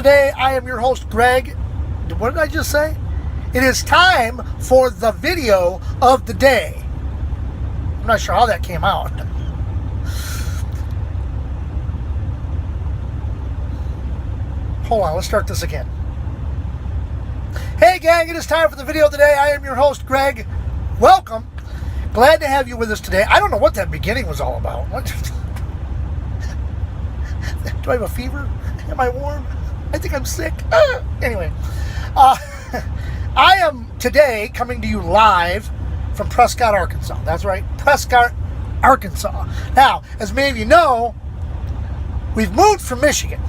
the day. I am your host, Greg. What did I just say? It is time for the video of the day. I'm not sure how that came out. Hold on, let's start this again. Hey gang, it is time for the video of the day. I am your host, Greg. Welcome. Glad to have you with us today. I don't know what that beginning was all about. What? Do I have a fever? Am I warm? I think I'm sick. Anyway, I am today coming to you live from Prescott, Arkansas. That's right, Prescott, Arkansas. Now, as many of you know, we've moved from Michigan.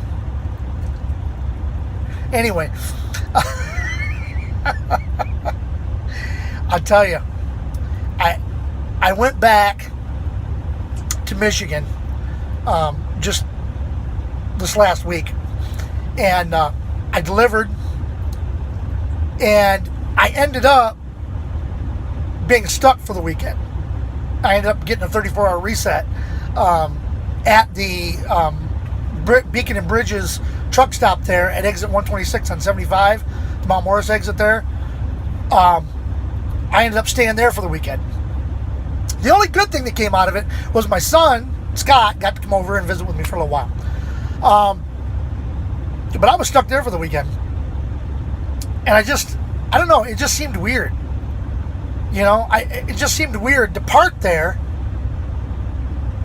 Anyway, I'll tell you, I went back to Michigan just this last week, and I delivered, and I ended up being stuck for the weekend. I ended up getting a 34-hour reset at the Beacon and Bridges truck stop there at exit 126 on 75, the Mount Morris exit there. I ended up staying there for the weekend. The only good thing that came out of it was my son, Scott, got to come over and visit with me for a little while. But I was stuck there for the weekend. And I don't know, it just seemed weird. You know, it just seemed weird to park there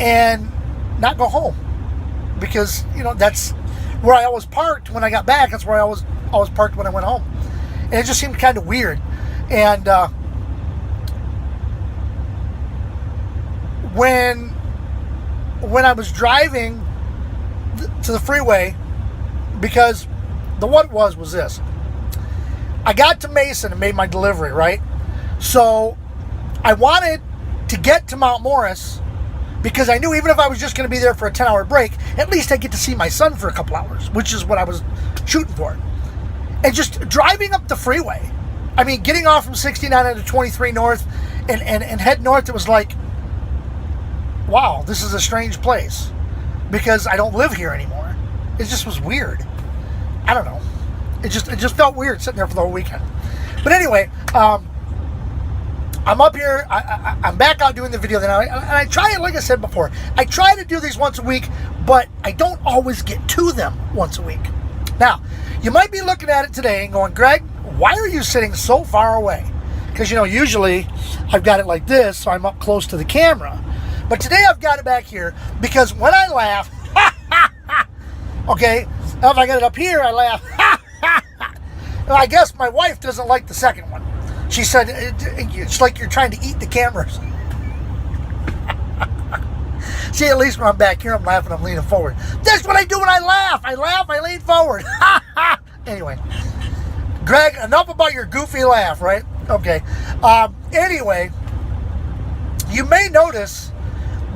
and not go home. Because, you know, that's where I always parked when I got back. That's where I always parked when I went home. And it just seemed kind of weird. And when I was driving to the freeway, because what it was this. I got to Mason and made my delivery, right? So I wanted to get to Mount Morris because I knew even if I was just going to be there for a 10-hour break, at least I'd get to see my son for a couple hours, which is what I was shooting for. And just driving up the freeway, I mean, getting off from 69 into 23 north and head north, it was like, wow, this is a strange place because I don't live here anymore. It just was weird. I don't know. It just felt weird sitting there for the whole weekend. But anyway, I'm up here. I'm back out doing the video now. And I try it, like I said before, I try to do these once a week, but I don't always get to them once a week. Now, you might be looking at it today and going, Greg, why are you sitting so far away? Because, you know, usually I've got it like this, so I'm up close to the camera. But today I've got it back here because when I laugh, okay, if I get it up here, I laugh, and I guess my wife doesn't like the second one. She said, it's like you're trying to eat the cameras. See, at least when I'm back here, I'm laughing, I'm leaning forward. That's what I do when I laugh. I laugh, I lean forward. Anyway, Greg, enough about your goofy laugh, right? Okay. Anyway, you may notice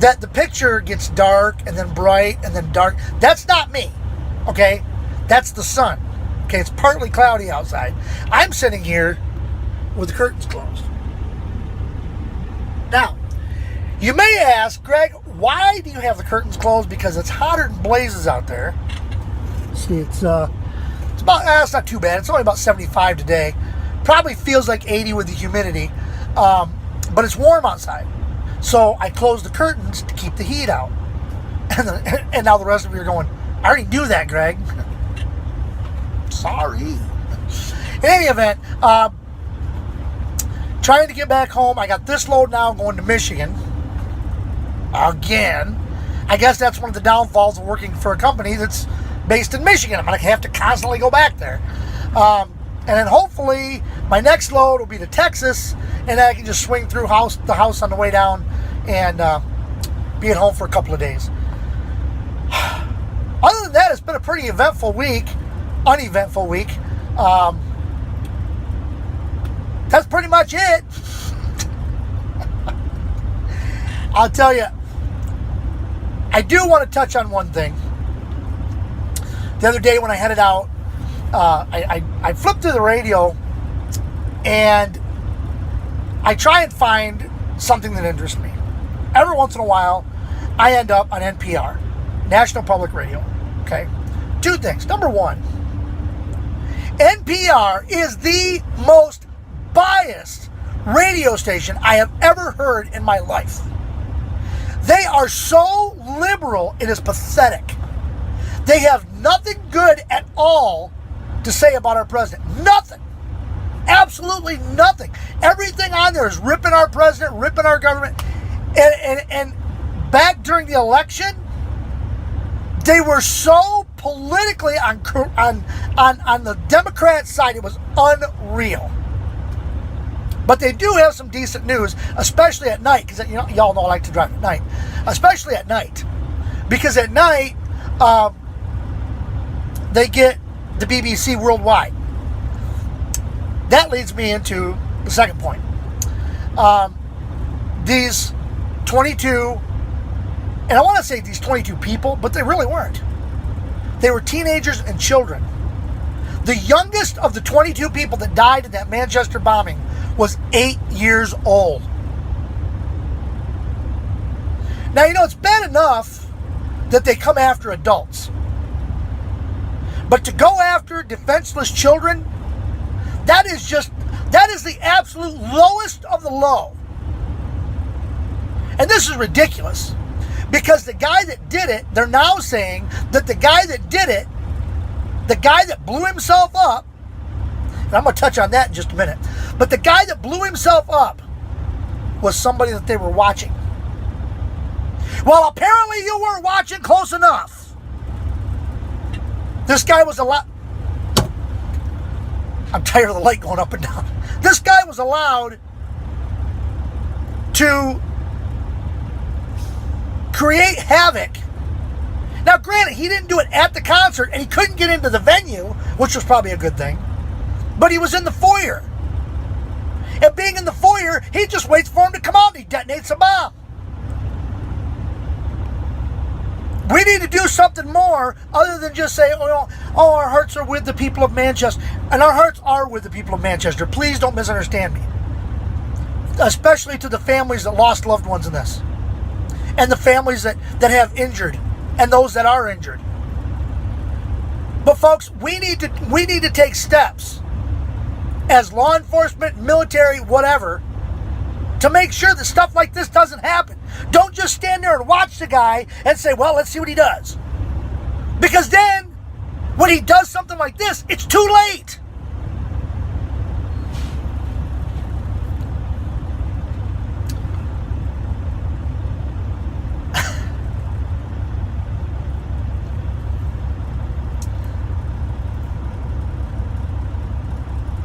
that the picture gets dark and then bright and then dark. That's not me, okay? That's the sun. Okay, it's partly cloudy outside. I'm sitting here with the curtains closed. Now, you may ask, Greg, why do you have the curtains closed? Because it's hotter than blazes out there. See, it's about, it's not too bad. It's only about 75 today. Probably feels like 80 with the humidity, but it's warm outside. So I closed the curtains to keep the heat out. And now the rest of you are going, I already knew that, Greg. Sorry. In any event, trying to get back home. I got this load now going to Michigan. Again. I guess that's one of the downfalls of working for a company that's based in Michigan. I'm going to have to constantly go back there. And then hopefully my next load will be to Texas, and I can just swing through the house on the way down and be at home for a couple of days. Other than that, it's been a pretty uneventful week. That's pretty much it. I'll tell you, I do want to touch on one thing. The other day when I headed out, I flipped through the radio and I try and find something that interests me. Every once in a while, I end up on NPR, National Public Radio. Okay? Two things. Number one, NPR is the most biased radio station I have ever heard in my life. They are so liberal, it is pathetic. They have nothing good at all to say about our president. Nothing. Absolutely nothing. Everything on there is ripping our president, ripping our government. And back during the election, they were so politically on the Democrat side, it was unreal. But they do have some decent news, especially at night, because y'all know I like to drive at night, especially at night, because at night they get the BBC worldwide. That leads me into the second point. These 22, and I want to say these 22 people, but they really weren't. They were teenagers and children. The youngest of the 22 people that died in that Manchester bombing was 8 years old. Now, it's bad enough that they come after adults. But to go after defenseless children, that is the absolute lowest of the low. And this is ridiculous. Because the guy that did it, they're now saying that the guy that did it, the guy that blew himself up, and I'm going to touch on that in just a minute, but the guy that blew himself up was somebody that they were watching. Well, apparently you weren't watching close enough. This guy was allowed... I'm tired of the light going up and down. This guy was allowed to create havoc. Now, granted, he didn't do it at the concert, and he couldn't get into the venue, which was probably a good thing, but he was in the foyer. And being in the foyer, he just waits for him to come out and he detonates a bomb. We need to do something more other than just say, oh, our hearts are with the people of Manchester. And our hearts are with the people of Manchester. Please don't misunderstand me. Especially to the families that lost loved ones in this. And the families that have injured. And those that are injured. But folks, we need to take steps as law enforcement, military, whatever, to make sure that stuff like this doesn't happen. Don't just stand there and watch the guy and say, well, let's see what he does. Because then, when he does something like this, it's too late.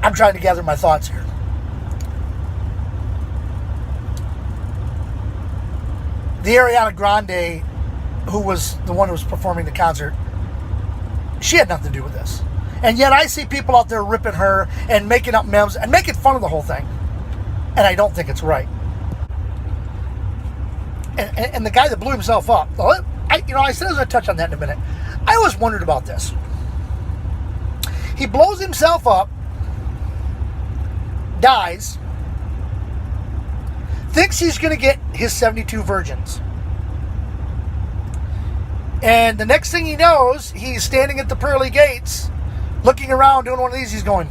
I'm trying to gather my thoughts here. The Ariana Grande, who was the one who was performing the concert, she had nothing to do with this. And yet I see people out there ripping her and making up memes and making fun of the whole thing. And I don't think it's right. And the guy that blew himself up, I said I was going to touch on that in a minute. I always wondered about this. He blows himself up, dies, thinks he's going to get his 72 virgins. And the next thing he knows, he's standing at the pearly gates, looking around, doing one of these. He's going,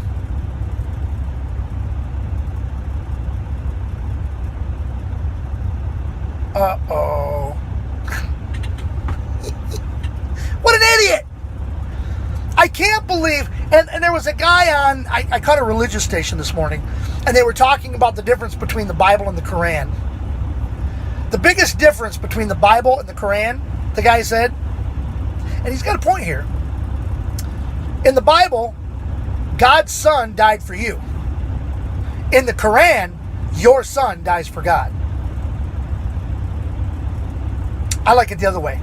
uh-oh. What an idiot! I can't believe... And there was a guy on... I caught a religious station this morning, and they were talking about the difference between the Bible and the Quran. The biggest difference between the Bible and the Quran, the guy said, and he's got a point here. In the Bible, God's son died for you. In the Quran, your son dies for God. I like it the other way.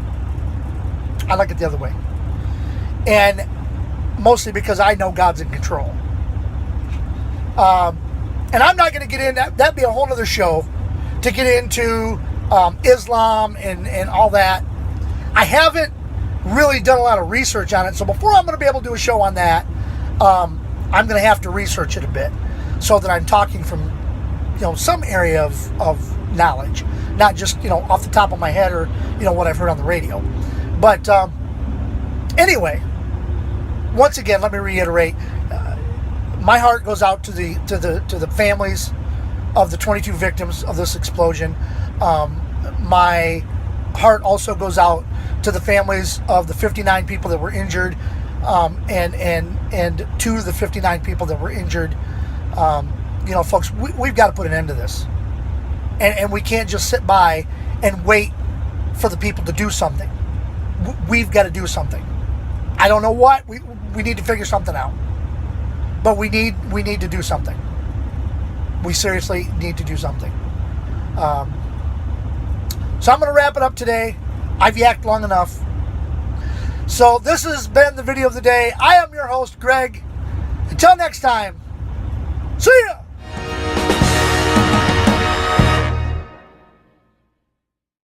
And mostly because I know God's in control. And I'm not going to get in, that'd be a whole other show, to get into Islam and all that. I haven't really done a lot of research on it, so before I'm going to be able to do a show on that, I'm going to have to research it a bit so that I'm talking from some area of knowledge, not just off the top of my head or what I've heard on the radio. But anyway, once again, let me reiterate, my heart goes out to the families of the 22 victims of this explosion. My heart also goes out to the families of the 59 people that were injured, and to the 59 people that were injured. Folks, we've got to put an end to this, and we can't just sit by and wait for the people to do something. We've got to do something. I don't know what. We need to figure something out, but we need to do something. We seriously need to do something. So I'm going to wrap it up today. I've yacked long enough. So this has been the video of the day. I am your host, Greg. Until next time, see ya!